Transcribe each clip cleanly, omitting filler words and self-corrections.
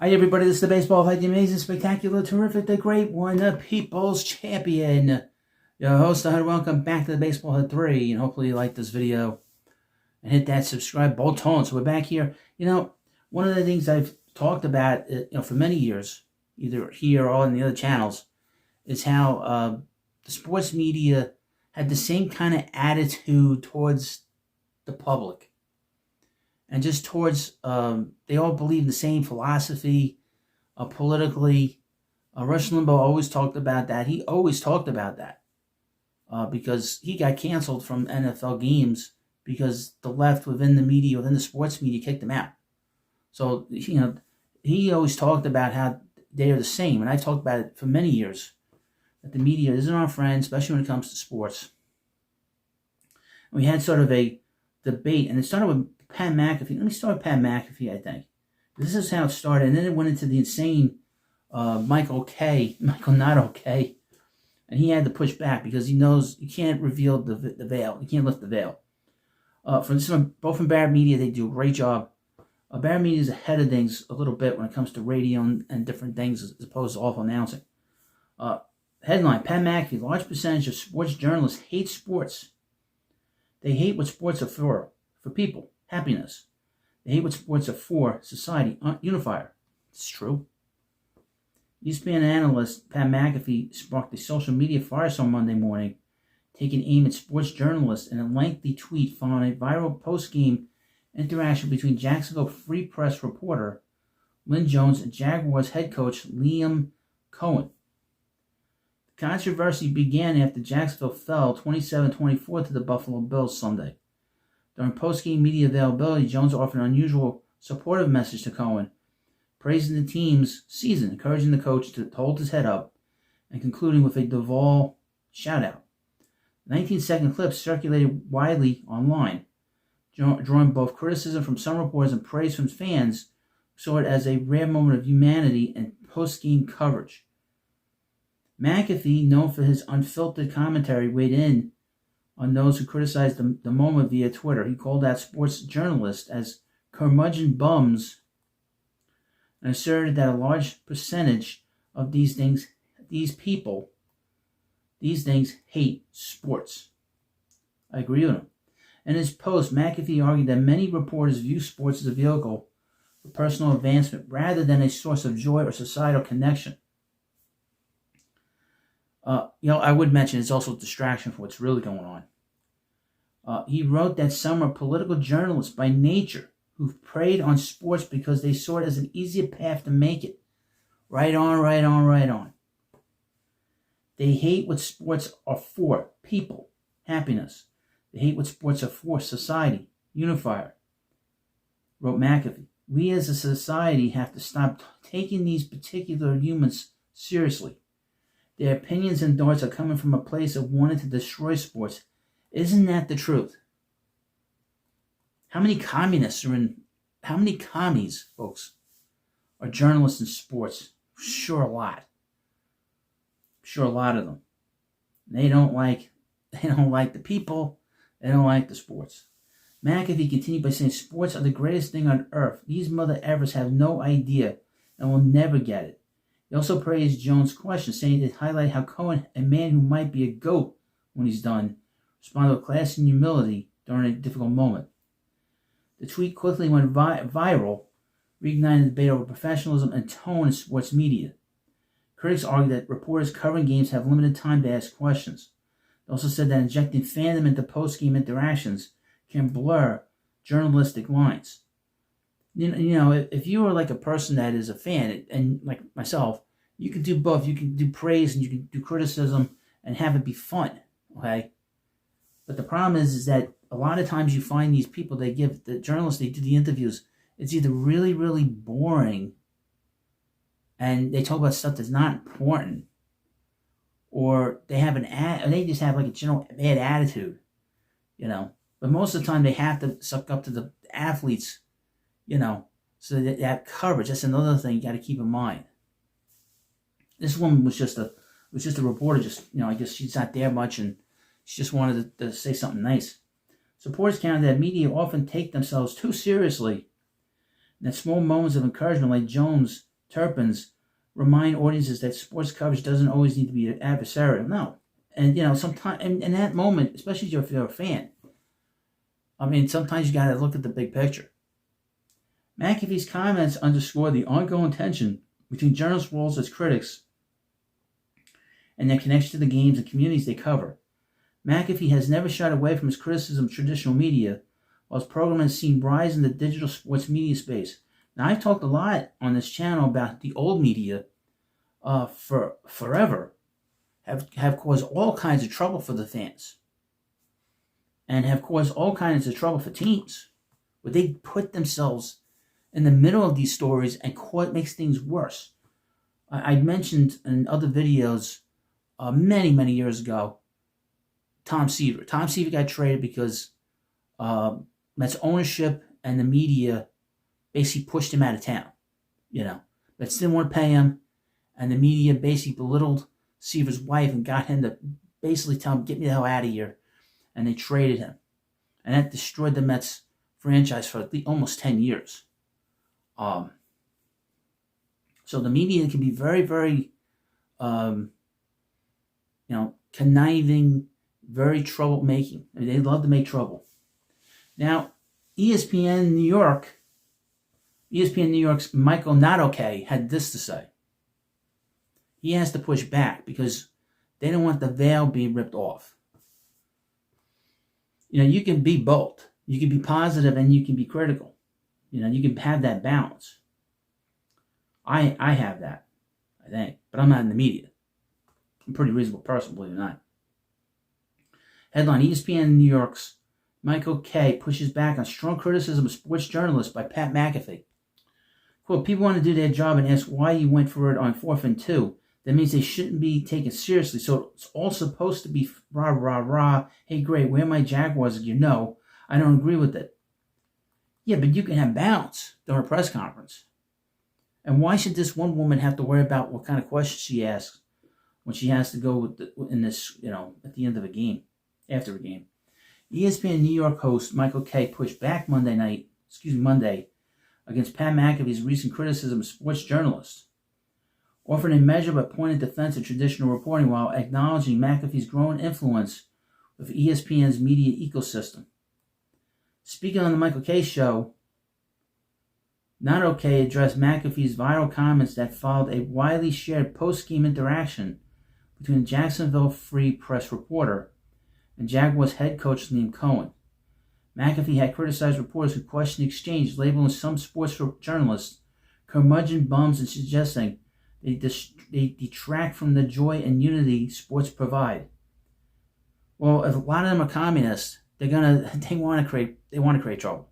Hi everybody, this is the Baseball Fight, the amazing, spectacular, terrific, the great one, the People's Champion. Your host, I welcome back to the Baseball Head 3, and hopefully you like this video and hit that subscribe button. So we're back here. One of the things I've talked about for many years, either here or on the other channels, is how the sports media had the same kind of attitude towards the public. And just towards, they all believe the same philosophy, politically. Rush Limbaugh always talked about that. He always talked about that because he got canceled from NFL games because the left within the media, within the sports media, kicked him out. So, he always talked about how they are the same. And I talked about it for many years, that the media isn't our friend, especially when it comes to sports. We had sort of a debate, and it started with Pat McAfee. Let me start with Pat McAfee, I think. This is how it started, and then it went into the insane Michael Not Okay, and he had to push back because he knows you can't reveal the veil. You can't lift the veil. Both from Barrett Media, they do a great job. Barrett Media is ahead of things a little bit when it comes to radio and different things as opposed to awful announcing. Headline, Pat McAfee, large percentage of sports journalists hate sports. They hate what sports are for people. Happiness. They hate what sports are for, society, unifier. It's true. ESPN analyst Pat McAfee sparked a social media firestorm Monday morning, taking aim at sports journalists in a lengthy tweet following a viral post-game interaction between Jacksonville Free Press reporter Lynn Jones and Jaguars head coach Liam Cohen. The controversy began after Jacksonville fell 27-24 to the Buffalo Bills Sunday. During post-game media availability, Jones offered an unusual supportive message to Cohen, praising the team's season, encouraging the coach to hold his head up, and concluding with a Duvall shout-out. The 19-second clip circulated widely online, drawing both criticism from some reporters and praise from fans who saw it as a rare moment of humanity and post-game coverage. McAfee, known for his unfiltered commentary, weighed in on those who criticized the moment via Twitter. He called out sports journalists as curmudgeon bums and asserted that a large percentage of these things hate sports. I agree with him. In his post, McAfee argued that many reporters view sports as a vehicle for personal advancement rather than a source of joy or societal connection. I would mention it's also a distraction for what's really going on. He wrote that some are political journalists by nature who've preyed on sports because they saw it as an easier path to make it. Right on. They hate what sports are for, people, happiness. They hate what sports are for, society, unifier, wrote McAfee. We as a society have to stop taking these particular humans seriously. Their opinions and thoughts are coming from a place of wanting to destroy sports. Isn't that the truth? How many commies, folks, are journalists in sports? Sure, a lot. Sure, a lot of them. They don't like the people. They don't like the sports. McAfee continued by saying, sports are the greatest thing on earth. These mother effers have no idea and will never get it. He also praised Jones' question, saying it highlighted how Cohen, a man who might be a GOAT when he's done, responded with class and humility during a difficult moment. The tweet quickly went viral, reigniting the debate over professionalism and tone in sports media. Critics argue that reporters covering games have limited time to ask questions. They also said that injecting fandom into post-game interactions can blur journalistic lines. If you are like a person that is a fan, and like myself, you can do both. You can do praise and you can do criticism and have it be fun, okay? But the problem is that a lot of times you find these people, the journalists, they do the interviews, it's either really, really boring and they talk about stuff that's not important, or they just have like a general bad attitude, But most of the time they have to suck up to the athletes, so that coverage. That's another thing you got to keep in mind. This woman was just a reporter. I guess she's not there much, and she just wanted to say something nice. Supporters counted that media often take themselves too seriously, and that small moments of encouragement like Jones Turpins remind audiences that sports coverage doesn't always need to be adversarial. No. And, sometimes, in that moment, especially if you're a fan, sometimes you got to look at the big picture. McAfee's comments underscore the ongoing tension between journalists' roles as critics and their connection to the games and communities they cover. McAfee has never shied away from his criticism of traditional media, while his program has seen rise in the digital sports media space. Now, I've talked a lot on this channel about the old media for forever, have caused all kinds of trouble for the fans, and have caused all kinds of trouble for teams, where they put themselves in the middle of these stories and makes things worse. I mentioned in other videos many, many years ago, Tom Seaver. Tom Seaver got traded because Mets ownership and the media basically pushed him out of town. Mets didn't want to pay him, and the media basically belittled Seaver's wife and got him to basically tell him, get me the hell out of here. And they traded him. And that destroyed the Mets franchise for almost 10 years. So the media can be very, very, conniving, very troublemaking. They love to make trouble. Now, ESPN New York's Michael Not Okay had this to say. He has to push back because they don't want the veil being ripped off. You can be both. You can be positive and you can be critical. You can have that balance. I have that, I think. But I'm not in the media. I'm a pretty reasonable person, believe it or not. Headline, ESPN New York's Michael K. pushes back on strong criticism of sports journalists by Pat McAfee. Quote, people want to do their job and ask why you went for it on 4th and 2. That means they shouldn't be taken seriously. So it's all supposed to be rah, rah, rah. Hey, great, where are my Jaguars? I don't agree with it. Yeah, but you can have balance during a press conference. And why should this one woman have to worry about what kind of questions she asks when she has to go at the end of a game, after a game? ESPN New York host Michael K. pushed back Monday against Pat McAfee's recent criticism of sports journalists, offered a measure but pointed defense of traditional reporting while acknowledging McAfee's growing influence with ESPN's media ecosystem. Speaking on the Michael K. Show, Not Okay addressed McAfee's viral comments that followed a widely shared post-game interaction between a Jacksonville Free Press reporter and Jaguars head coach Liam Cohen. McAfee had criticized reporters who questioned the exchange, labeling some sports journalists curmudgeon bums and suggesting they detract from the joy and unity sports provide. Well, if a lot of them are communists, they want to create trouble.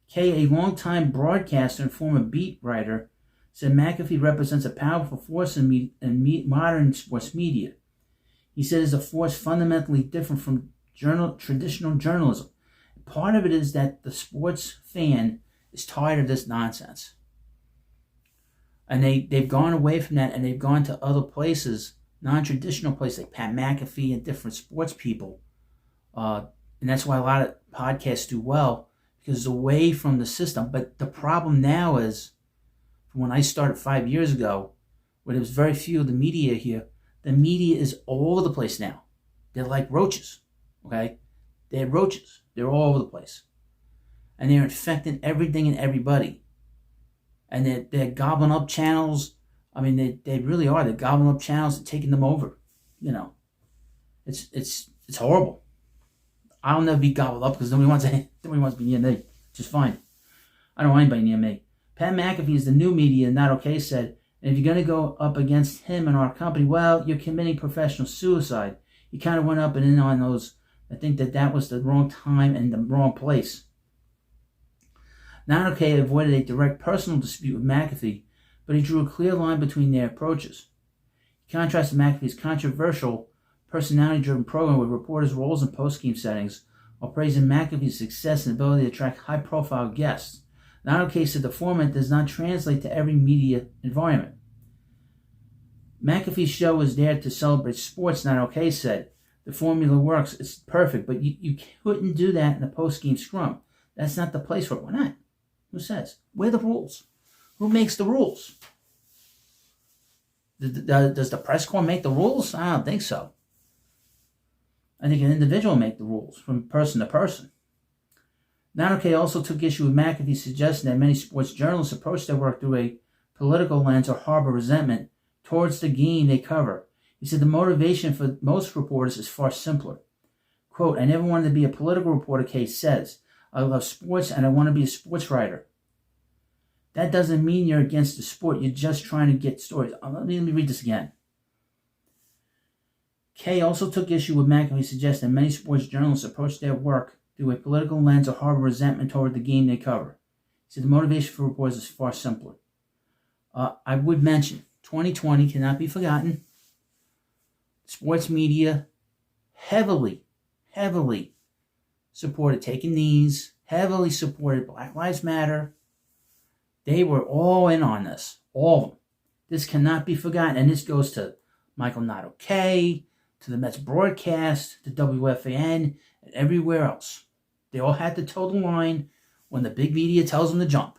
Kay, a longtime broadcaster and former beat writer, said McAfee represents a powerful force in modern sports media. He said it's a force fundamentally different from traditional journalism. Part of it is that the sports fan is tired of this nonsense. And they've gone away from that and they've gone to other places, non-traditional places like Pat McAfee and different sports people. And that's why a lot of podcasts do well, because it's away from the system. But the problem now is, from when I started 5 years ago, when there was very few of the media here, the media is all over the place now. They're like roaches, okay? They're roaches. They're all over the place. And they're infecting everything and everybody. And they're gobbling up channels. They really are. They're gobbling up channels and taking them over. It's horrible. I'll never be gobbled up because nobody wants to be near me. Which is fine. I don't want anybody near me. Pat McAfee is the new media, Not Okay said. And if you're going to go up against him and our company, well, you're committing professional suicide. He kind of went up and in on those. I think that was the wrong time and the wrong place. Not Okay avoided a direct personal dispute with McAfee, but he drew a clear line between their approaches. He contrasted McAfee's controversial, personality-driven program with reporters' roles in post-game settings, while praising McAfee's success and ability to attract high-profile guests. Not Okay said the format does not translate to every media environment. McAfee's show was there to celebrate sports, Not Okay said. The formula works, it's perfect, but you couldn't do that in a post-game scrum. That's not the place for it. Why not? Who says? Where are the rules? Who makes the rules? Does the press corps make the rules? I don't think so. I think an individual make the rules from person to person. Naruke also took issue with McAfee suggesting that many sports journalists approach their work through a political lens or harbor resentment towards the game they cover. He said the motivation for most reporters is far simpler. Quote, I never wanted to be a political reporter, Case says. I love sports and I want to be a sports writer. That doesn't mean you're against the sport. You're just trying to get stories. Let me read this again. Kay also took issue with McAfee suggesting that many sports journalists approach their work through a political lens or harbor resentment toward the game they cover. He said the motivation for reporters is far simpler. I would mention, 2020 cannot be forgotten. Sports media heavily supported taking knees, heavily supported Black Lives Matter. They were all in on this, all of them. This cannot be forgotten, and this goes to Michael Naruke, to the Mets broadcast, to WFAN, and everywhere else. They all had to toe the line when the big media tells them to jump.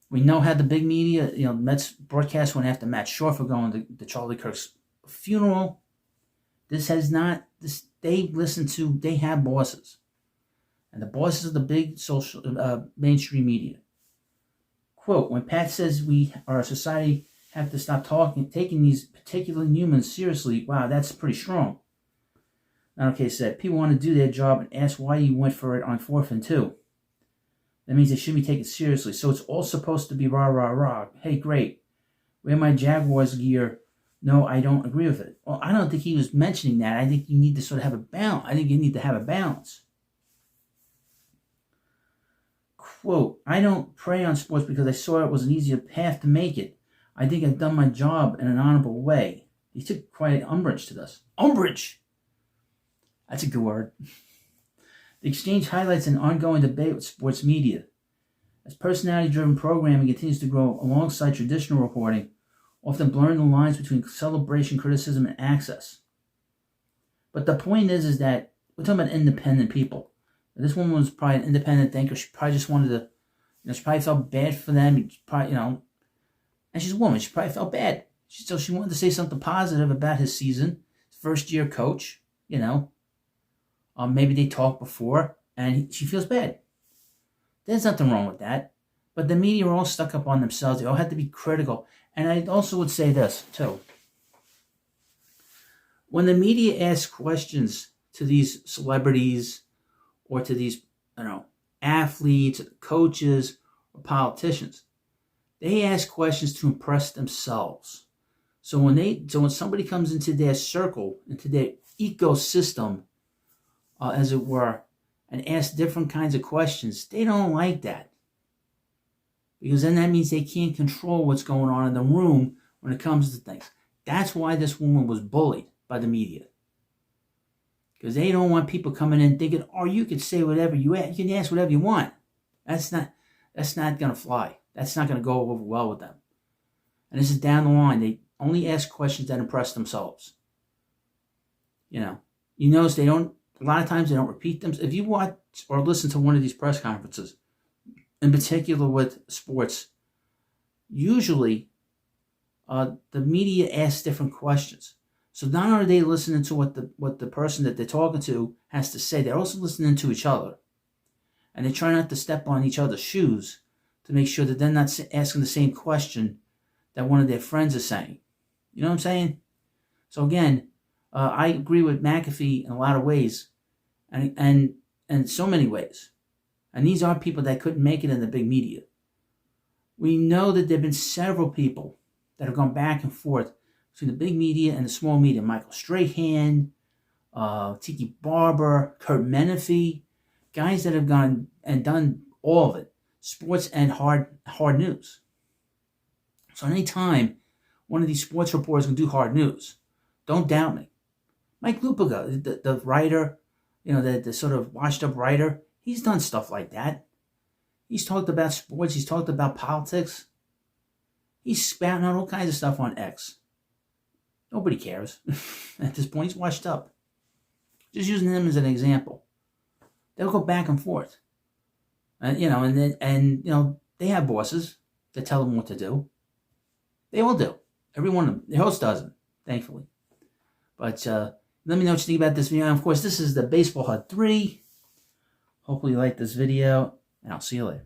We know how the big media, Mets broadcast went after Matt Shore for going to Charlie Kirk's funeral. They have bosses. And the bosses of the big social mainstream media. Quote, when Pat says our society have to stop taking these particular humans seriously, wow, that's pretty strong. Okay, said, people want to do their job and ask why you went for it on 4th and 2. That means they shouldn't be taken seriously. So it's all supposed to be rah, rah, rah. Hey, great. Wear my Jaguars gear. No, I don't agree with it. Well, I don't think he was mentioning that. I think you need to sort of have a balance. I think you need to have a balance. Quote, I don't prey on sports because I saw it was an easier path to make it. I think I've done my job in an honorable way. He took quite umbrage to this. Umbrage! That's a good word. The exchange highlights an ongoing debate with sports media. As personality-driven programming continues to grow alongside traditional reporting, often blurring the lines between celebration, criticism, and access. But the point is that we're talking about independent people. This woman was probably an independent thinker. She probably just wanted to, she probably felt bad for them. Probably, and she's a woman. She probably felt bad. So she wanted to say something positive about his season. First-year coach, maybe they talked before, and she feels bad. There's nothing wrong with that. But the media are all stuck up on themselves. They all have to be critical. And I also would say this, too. When the media asks questions to these celebrities or to these, athletes, coaches, or politicians, they ask questions to impress themselves. So when somebody comes into their circle, into their ecosystem, as it were, and asks different kinds of questions, they don't like that. Because then that means they can't control what's going on in the room when it comes to things. That's why this woman was bullied by the media. Because they don't want people coming in thinking, oh, you can say whatever you want. You can ask whatever you want. That's not going to fly. That's not going to go over well with them. And this is down the line. They only ask questions that impress themselves. You notice a lot of times they don't repeat them. If you watch or listen to one of these press conferences, in particular with sports, usually the media asks different questions. So not only are they listening to what the person that they're talking to has to say, they're also listening to each other. And they try not to step on each other's shoes to make sure that they're not asking the same question that one of their friends is saying. You know what I'm saying? So again, I agree with McAfee in a lot of ways, and in so many ways. And these are people that couldn't make it in the big media. We know that there have been several people that have gone back and forth between the big media and the small media. Michael Strahan, Tiki Barber, Kurt Menefee, guys that have gone and done all of it, sports and hard news. So anytime one of these sports reporters can do hard news, don't doubt me. Mike Lupica, the writer, the sort of washed up writer, he's done stuff like that. He's talked about sports. He's talked about politics. He's spouting out all kinds of stuff on X. Nobody cares. At this point, he's washed up. Just using him as an example. They'll go back and forth. And they have bosses that tell them what to do. They all do. Every one of them. The host doesn't, thankfully. But let me know what you think about this video. And of course, this is the Baseball Hut 3. Hopefully you like this video, and I'll see you later.